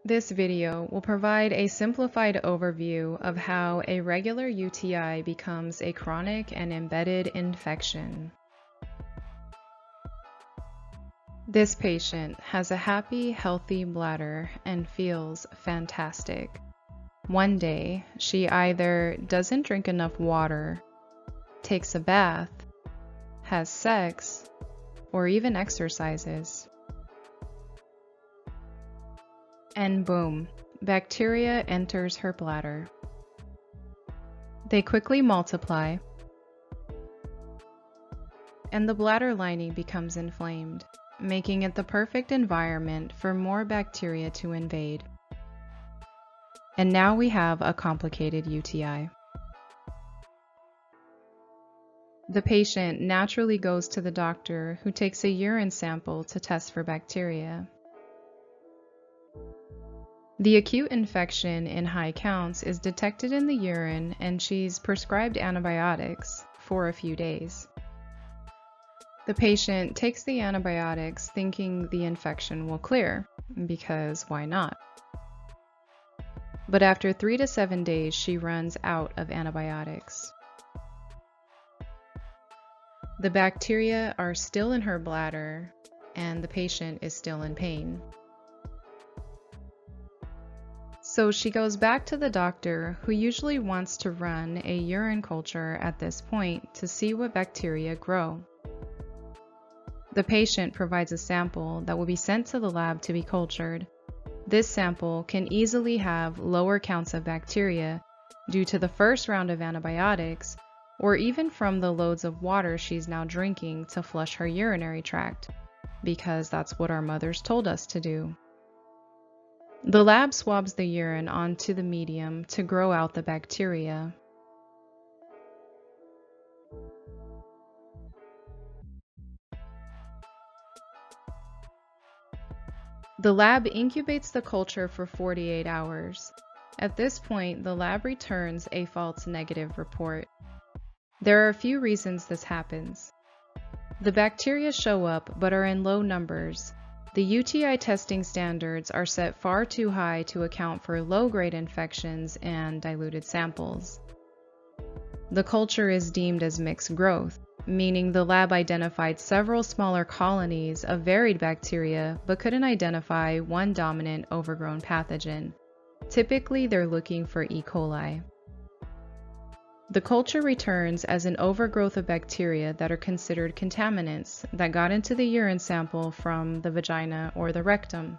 This video will provide a simplified overview of how a regular UTI becomes a chronic and embedded infection. This patient has a happy, healthy bladder and feels fantastic. One day, she either doesn't drink enough water, takes a bath, has sex, or even exercises. And boom, bacteria enters her bladder. They quickly multiply, and the bladder lining becomes inflamed, making it the perfect environment for more bacteria to invade. And now we have a complicated UTI. The patient naturally goes to the doctor, who takes a urine sample to test for bacteria. The acute infection in high counts is detected in the urine, and she's prescribed antibiotics for a few days. The patient takes the antibiotics thinking the infection will clear, because why not? But after 3 to 7 days, she runs out of antibiotics. The bacteria are still in her bladder, and the patient is still in pain. So she goes back to the doctor, who usually wants to run a urine culture at this point to see what bacteria grow. The patient provides a sample that will be sent to the lab to be cultured. This sample can easily have lower counts of bacteria due to the first round of antibiotics, or even from the loads of water she's now drinking to flush her urinary tract, because that's what our mothers told us to do. The lab swabs the urine onto the medium to grow out the bacteria. The lab incubates the culture for 48 hours. At this point, the lab returns a false negative report. There are a few reasons this happens. The bacteria show up but are in low numbers. The UTI testing standards are set far too high to account for low-grade infections and diluted samples. The culture is deemed as mixed growth, meaning the lab identified several smaller colonies of varied bacteria but couldn't identify one dominant overgrown pathogen. Typically, they're looking for E. coli. The culture returns as an overgrowth of bacteria that are considered contaminants that got into the urine sample from the vagina or the rectum.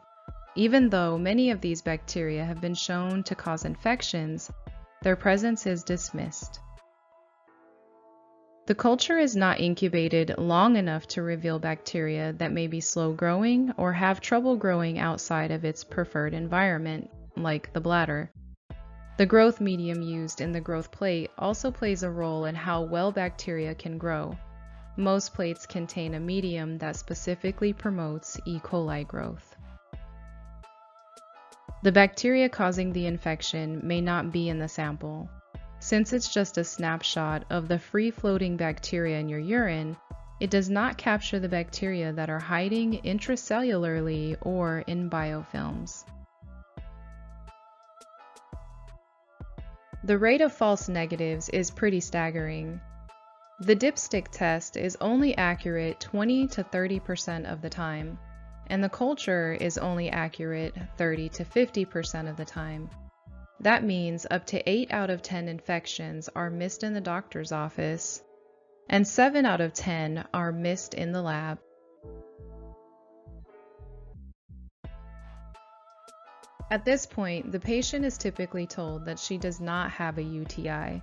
Even though many of these bacteria have been shown to cause infections, their presence is dismissed. The culture is not incubated long enough to reveal bacteria that may be slow growing or have trouble growing outside of its preferred environment, like the bladder. The growth medium used in the growth plate also plays a role in how well bacteria can grow. Most plates contain a medium that specifically promotes E. coli growth. The bacteria causing the infection may not be in the sample. Since it's just a snapshot of the free-floating bacteria in your urine, it does not capture the bacteria that are hiding intracellularly or in biofilms. The rate of false negatives is pretty staggering. The dipstick test is only accurate 20 to 30% of the time, and the culture is only accurate 30 to 50% of the time. That means up to 8 out of 10 infections are missed in the doctor's office, and 7 out of 10 are missed in the lab. At this point, the patient is typically told that she does not have a UTI.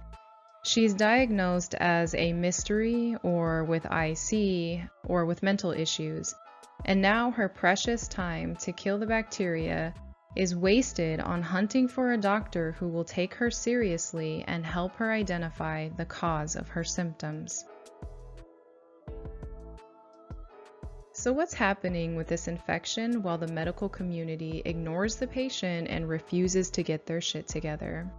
She's diagnosed as a mystery or with IC or with mental issues, and now her precious time to kill the bacteria is wasted on hunting for a doctor who will take her seriously and help her identify the cause of her symptoms. So what's happening with this infection while the medical community ignores the patient and refuses to get their shit together?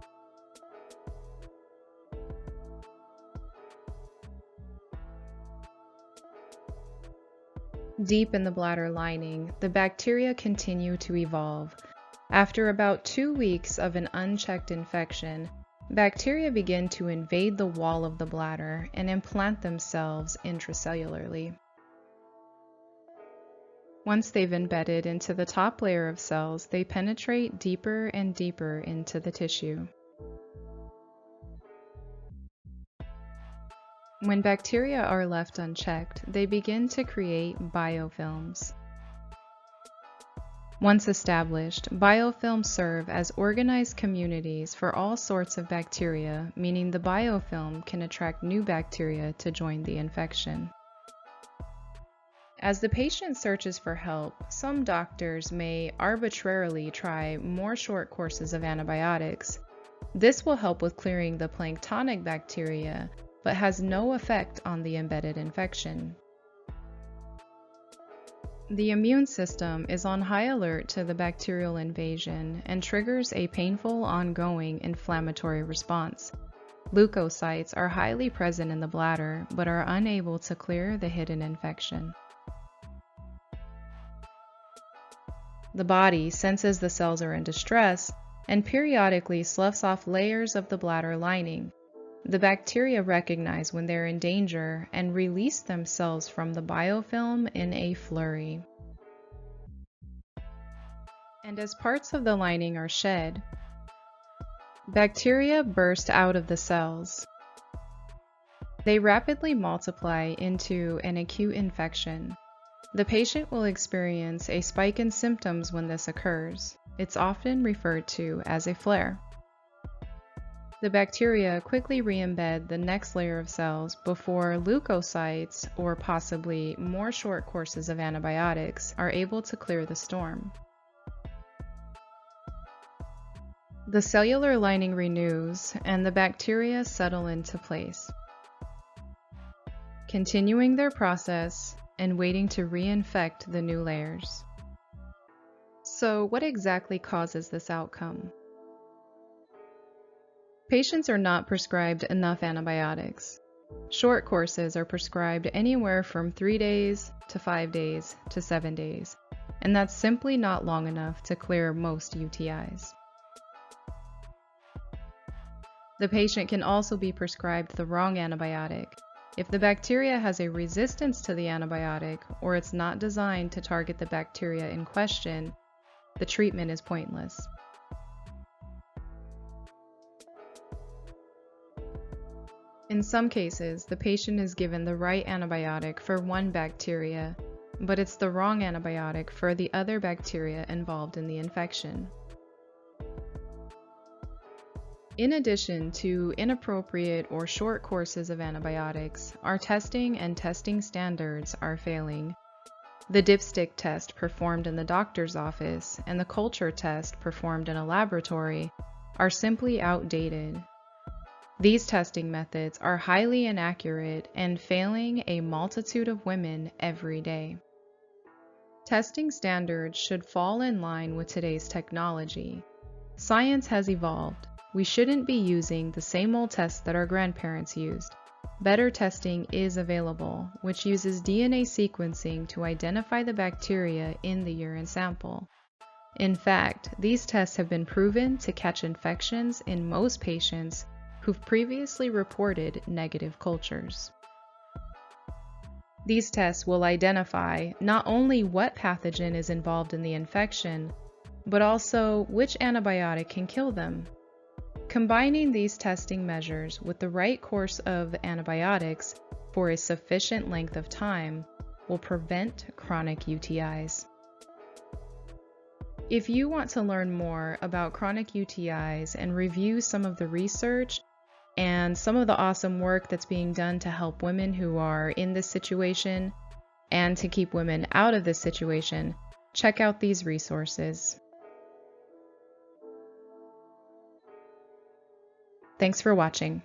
Deep in the bladder lining, the bacteria continue to evolve. After about 2 weeks of an unchecked infection, bacteria begin to invade the wall of the bladder and implant themselves intracellularly. Once they've embedded into the top layer of cells, they penetrate deeper and deeper into the tissue. When bacteria are left unchecked, they begin to create biofilms. Once established, biofilms serve as organized communities for all sorts of bacteria, meaning the biofilm can attract new bacteria to join the infection. As the patient searches for help, some doctors may arbitrarily try more short courses of antibiotics. This will help with clearing the planktonic bacteria, but has no effect on the embedded infection. The immune system is on high alert to the bacterial invasion and triggers a painful, ongoing inflammatory response. Leukocytes are highly present in the bladder, but are unable to clear the hidden infection. The body senses the cells are in distress and periodically sloughs off layers of the bladder lining. The bacteria recognize when they're in danger and release themselves from the biofilm in a flurry. And as parts of the lining are shed, bacteria burst out of the cells. They rapidly multiply into an acute infection. The patient will experience a spike in symptoms when this occurs. It's often referred to as a flare. The bacteria quickly re-embed the next layer of cells before leukocytes, or possibly more short courses of antibiotics, are able to clear the storm. The cellular lining renews and the bacteria settle into place, continuing their process and waiting to reinfect the new layers. So, what exactly causes this outcome? Patients are not prescribed enough antibiotics. Short courses are prescribed anywhere from 3 days to 5 days to 7 days, and that's simply not long enough to clear most UTIs. The patient can also be prescribed the wrong antibiotic. If the bacteria has a resistance to the antibiotic, or it's not designed to target the bacteria in question, the treatment is pointless. In some cases, the patient is given the right antibiotic for one bacteria, but it's the wrong antibiotic for the other bacteria involved in the infection. In addition to inappropriate or short courses of antibiotics, our testing and testing standards are failing. The dipstick test performed in the doctor's office and the culture test performed in a laboratory are simply outdated. These testing methods are highly inaccurate and failing a multitude of women every day. Testing standards should fall in line with today's technology. Science has evolved. We shouldn't be using the same old tests that our grandparents used. Better testing is available, which uses DNA sequencing to identify the bacteria in the urine sample. In fact, these tests have been proven to catch infections in most patients who've previously reported negative cultures. These tests will identify not only what pathogen is involved in the infection, but also which antibiotic can kill them. Combining these testing measures with the right course of antibiotics for a sufficient length of time will prevent chronic UTIs. If you want to learn more about chronic UTIs and review some of the research and some of the awesome work that's being done to help women who are in this situation and to keep women out of this situation, check out these resources. Thanks for watching.